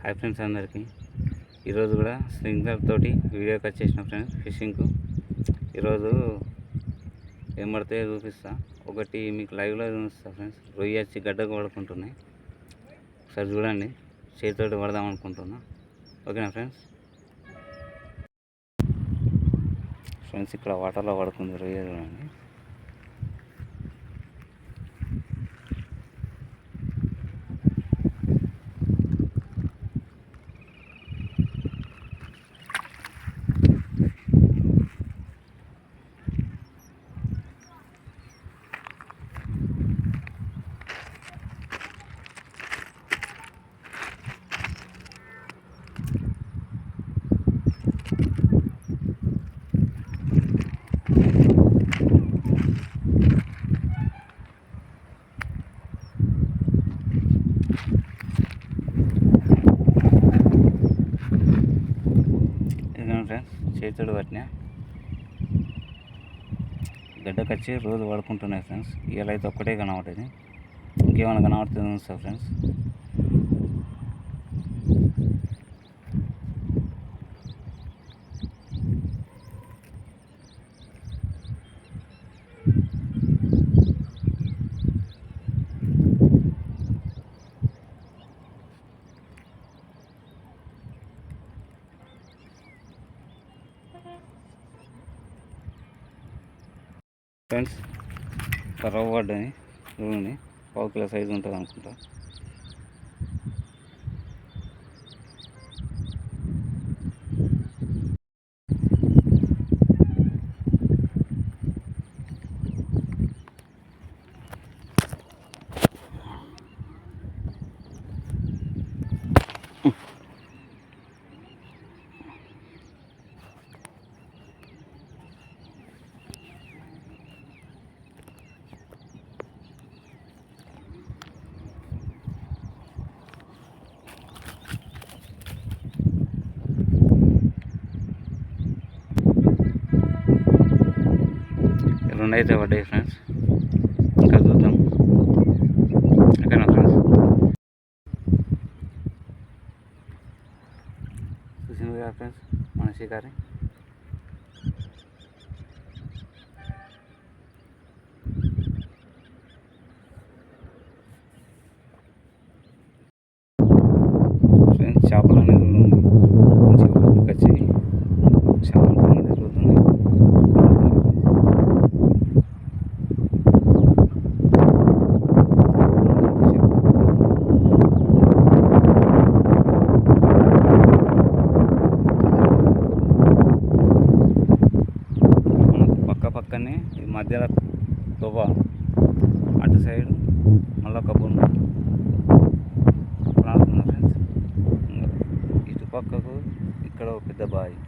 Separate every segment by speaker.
Speaker 1: Hi friends అందరికీ. ఈరోజు కూడా స్ప్రింక్లర్ తోటి వీడియోకి వచ్చేసిన ఫ్రెండ్స్ ఫిషింగ్కు. ఈరోజు ఏం పడితే చూపిస్తా, ఒకటి మీకు లైవ్లో చూపిస్తా ఫ్రెండ్స్. రొయ్య వచ్చి గడ్డకు పడుకుంటున్నాయి, ఒకసారి చూడండి. చేతితోటి పడదాం అనుకుంటున్నా, ఓకేనా ఫ్రెండ్స్. ఫ్రెండ్స్ ఇక్కడ వాటర్లో పడుతుంది రొయ్య, చూడండి. ఫ్రెండ్స్ చేతుడు పట్టినా గడ్డకొచ్చి రోజు పడుకుంటున్నాయి ఫ్రెండ్స్. ఇవాళ అయితే ఒక్కటే కనబడుతుంది, ఇంకేమైనా కనబడుతుంది చూస్తా ఫ్రెండ్స్. ఫ్రెండ్స్ రవ్వ పడ్డని చూడండి, 1/4 కిలో సైజు ఉంటుంది అనుకుంటా. రెండు అయితే పడ్డాయి ఫ్రెండ్స్, ఇంకా చూద్దాం, ఓకేనా ఫ్రెండ్స్. చూసింది కదా ఫ్రెండ్స్ మన షికారి. ఫ్రెండ్స్ చేపలు అనేది ఉంది, మంచిగా వచ్చి చేపలు అనేది తిరుగుతుంది. పక్కనే ఈ మధ్యలో తొవ్వ, అటు సైడు మళ్ళీ ఒక బొమ్మ రానుకున్నా ఫ్రెండ్స్. ఇటు పక్కకు ఇక్కడ ఒక పెద్ద బావి.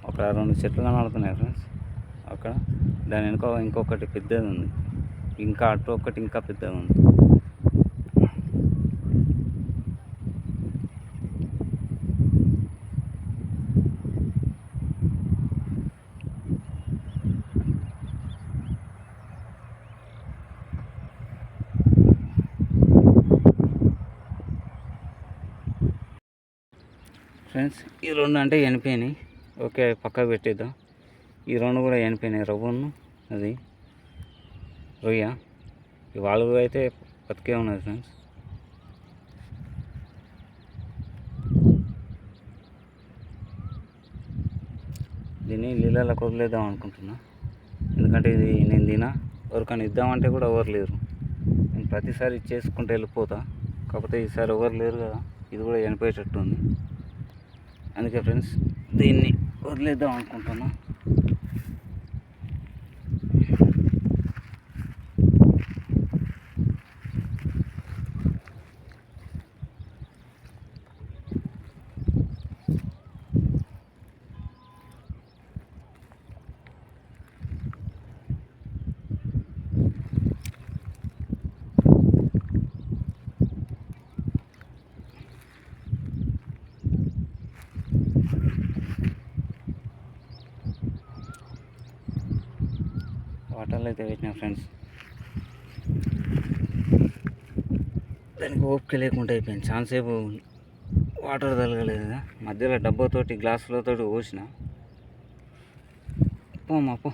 Speaker 1: ఒక 2 చెట్లు కనబడుతున్నాయి ఫ్రెండ్స్ అక్కడ. దాని వెనుక ఇంకొకటి పెద్దది ఉంది, ఇంకా అటు ఒకటి ఇంకా పెద్దది ఉంది. ఫ్రెండ్స్ ఈ 2 అంటే చనిపోయినాయి, ఓకే పక్కకు పెట్టేద్దాం. ఈ 2 కూడా చనిపోయినాయి, రవ్వను అది రొయ్య. ఈ వాళ్ళు అయితే బతికే ఉన్నది ఫ్రెండ్స్. దీన్ని నీళ్ళలోకి వదిలేద్దాం అనుకుంటున్నా, ఎందుకంటే ఇది నేను ఎవరికైనా ఇద్దామంటే కూడా ఎవరు లేరు. నేను ప్రతిసారి ఇచ్చేసుకుంటూ వెళ్ళిపోతా, కాకపోతే ఈసారి ఎవరు లేరు కదా, ఇది కూడా చనిపోయేటట్టు ఉంది. అందుకే ఫ్రెండ్స్ దీన్ని వదిలేద్దాం అనుకుంటున్నా. వాటర్లో అయితే పెట్టినా ఫ్రెండ్స్. దానికి ఓపిక లేకుండా అయిపోయింది. చాలాసేపు వాటర్ తగలలేదు కదా, మధ్యలో డబ్బాతోటి గ్లాసులతో పోసిన. పోమ్మా పో.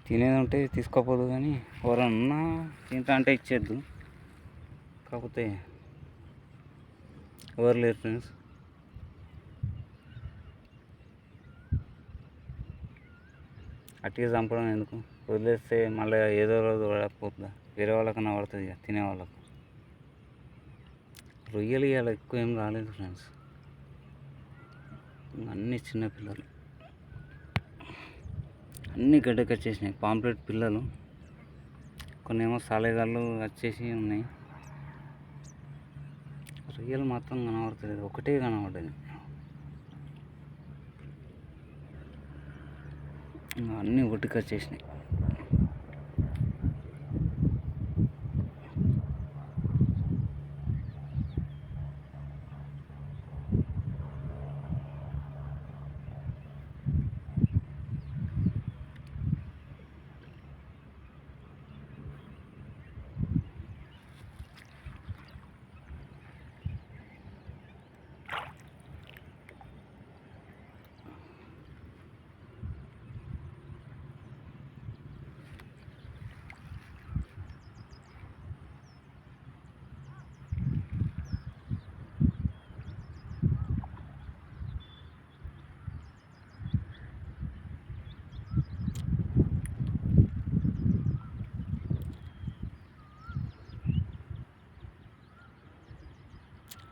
Speaker 1: తినేది ఉంటే తీసుకోపోదు, కానీ ఎవరన్నా తింటా అంటే ఇచ్చేద్దు. కాకపోతే ఎవరు లేరు ఫ్రెండ్స్. అట్టిగా చంపడం ఎందుకు, వదిలేస్తే మళ్ళీ ఏదో రోజు పడకపోతుందా, వేరే వాళ్ళకన్నా పడుతుంది ఇక తినేవాళ్ళకు. రొయ్యలు ఇవాళ ఎక్కువ ఏం రాలేదు ఫ్రెండ్స్, అన్నీ చిన్నపిల్లలు, అన్నీ గడ్డకి వచ్చేసినాయి. పాంప్లెట్ పిల్లలు కొన్ని ఏమో సాలేగాళ్ళు వచ్చేసి ఉన్నాయి. రొయ్యలు మాత్రం కనబడతలేదు, ఒకటే కనబడ్డది. అన్నీ ఒడ్డుకి వచ్చేసినాయి.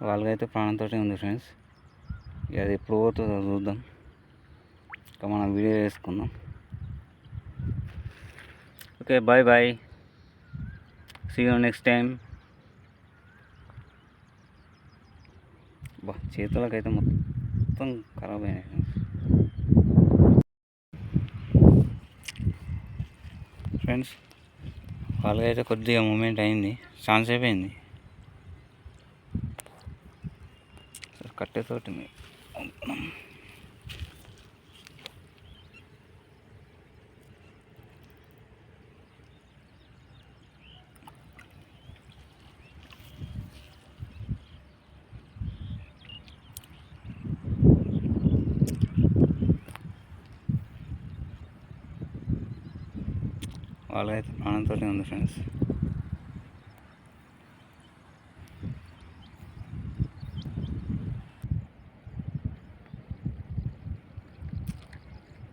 Speaker 1: వాళ్ళకైతే ప్రాణంతో ఉంది ఫ్రెండ్స్. ఇక అది ఎప్పుడు పోతుందో చూద్దాం. ఇంకా మనం వీడియో చేసుకుందాం. Okay, bye bye, see you next time. చేతులకైతే మొత్తం ఖరాబ్ అయినాయి ఫ్రెండ్స్. వాళ్ళకైతే కొద్దిగా మూమెంట్ అయింది, ఛాన్స్ అయిపోయింది. కట్టేతోటి వాళ్ళకైతే ప్రాణంతో ఉంది ఫ్రెండ్స్.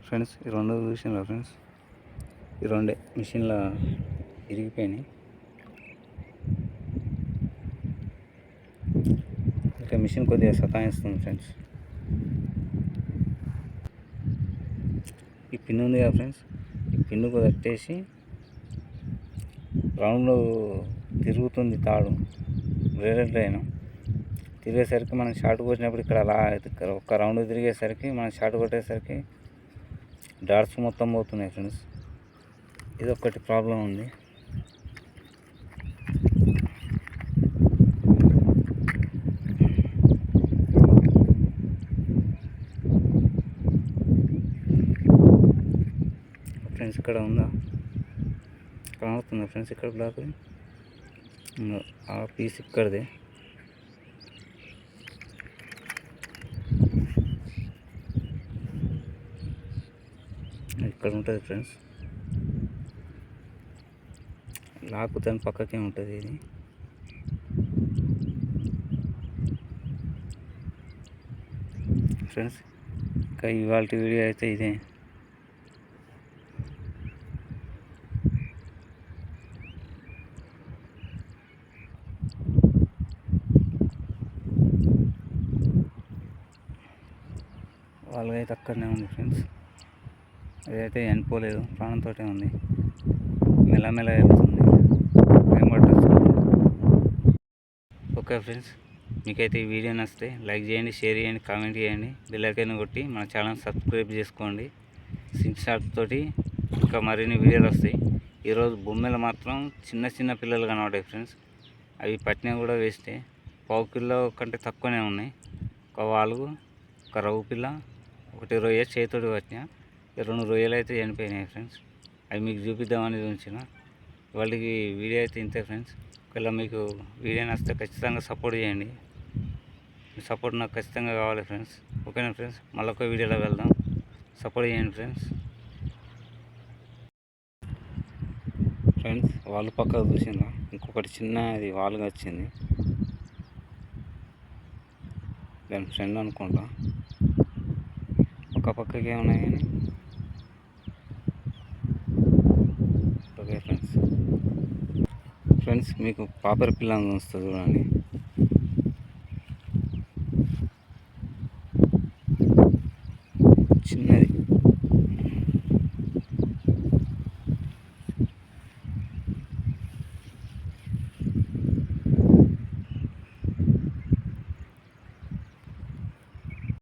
Speaker 1: ఫ్రెండ్స్ ఈ రెండు చూసినా ఫ్రెండ్స్, ఈ రెండే మిషన్లో ఇరిగిపోయినాయి. ఇంకా మిషన్ కొద్దిగా సతాయిస్తుంది ఫ్రెండ్స్. ఈ పిన్ ఉంది కదా ఫ్రెండ్స్, ఈ పిన్నుకు కట్టేసి రౌండ్ తిరుగుతుంది తాడు, బ్రేడెడ్ లైన్ తిరిగేసరికి మనం షార్ట్ కొట్టినప్పుడు ఇక్కడ అలా ఒక రౌండ్ తిరిగేసరికి మనం షార్ట్ కొట్టేసరికి డాట్స్ మొత్తం పోతున్నాయి ఫ్రెండ్స్. ఇది ఒక్కటి ప్రాబ్లం ఉంది. ఫ్రెండ్స్ ఇక్కడ ఉందా, కనబడుతుందా ఫ్రెండ్స్? ఇక్కడ బ్లాక్ ఆ పీస్ ఇక్కడదే. ఇక్కడ ఉంటుంది ఫ్రెండ్స్, లాక్ దాని పక్కకే ఉంటుంది ఇది. ఫ్రెండ్స్ ఇంకా ఇవాళ వీడియో అయితే ఇదే. వాళ్ళకైతే అక్కడనే ఉంది ఫ్రెండ్స్, అదైతే చనిపోలేదు, ప్రాణంతో ఉంది, మెల్లమెల్ల వెళ్తుంది. ఓకే ఫ్రెండ్స్, మీకైతే ఈ వీడియో నచ్చితే లైక్ చేయండి, షేర్ చేయండి, కామెంట్ చేయండి, బెల్ ఐకాన్ కొట్టి మన ఛానల్ సబ్స్క్రైబ్ చేసుకోండి. స్క్రీన్ షాట్ తోటి ఇంకా మరిన్ని వీడియోలు వస్తాయి. ఈరోజు బొమ్మలు మాత్రం చిన్న చిన్న పిల్లలు కనబడాయి ఫ్రెండ్స్. అవి పట్టినా కూడా వేస్తే పావు కిలో కంటే తక్కువనే ఉన్నాయి. ఒక వాలుగు, ఒక రవ్వు పిల్ల, ఒకటి రొయ్య చేతితోటి పట్టిన, 2 రొయ్యలు అయితే చనిపోయినాయి ఫ్రెండ్స్. అవి మీకు చూపిద్దామని ఉంచిన. వాళ్ళకి వీడియో అయితే ఇంతే ఫ్రెండ్స్. ఒకవేళ మీకు వీడియో నచ్చితే ఖచ్చితంగా సపోర్ట్ చేయండి. మీ సపోర్ట్ నాకు ఖచ్చితంగా కావాలి ఫ్రెండ్స్. ఓకేనా ఫ్రెండ్స్, మళ్ళొక వీడియోలో వెళ్దాం. సపోర్ట్ చేయండి ఫ్రెండ్స్. ఫ్రెండ్స్, వాళ్ళు పక్కకు చూసిందా, ఇంకొకటి చిన్నది వాలుగా వచ్చింది. దాని ఫ్రెండ్ అనుకుంటా. ఒక పక్కకి ఏమున్నాయి కానీ ఓకే ఫ్రెండ్స్. మీకు పాపర్ పిల్ల వస్తుంది చూడండి.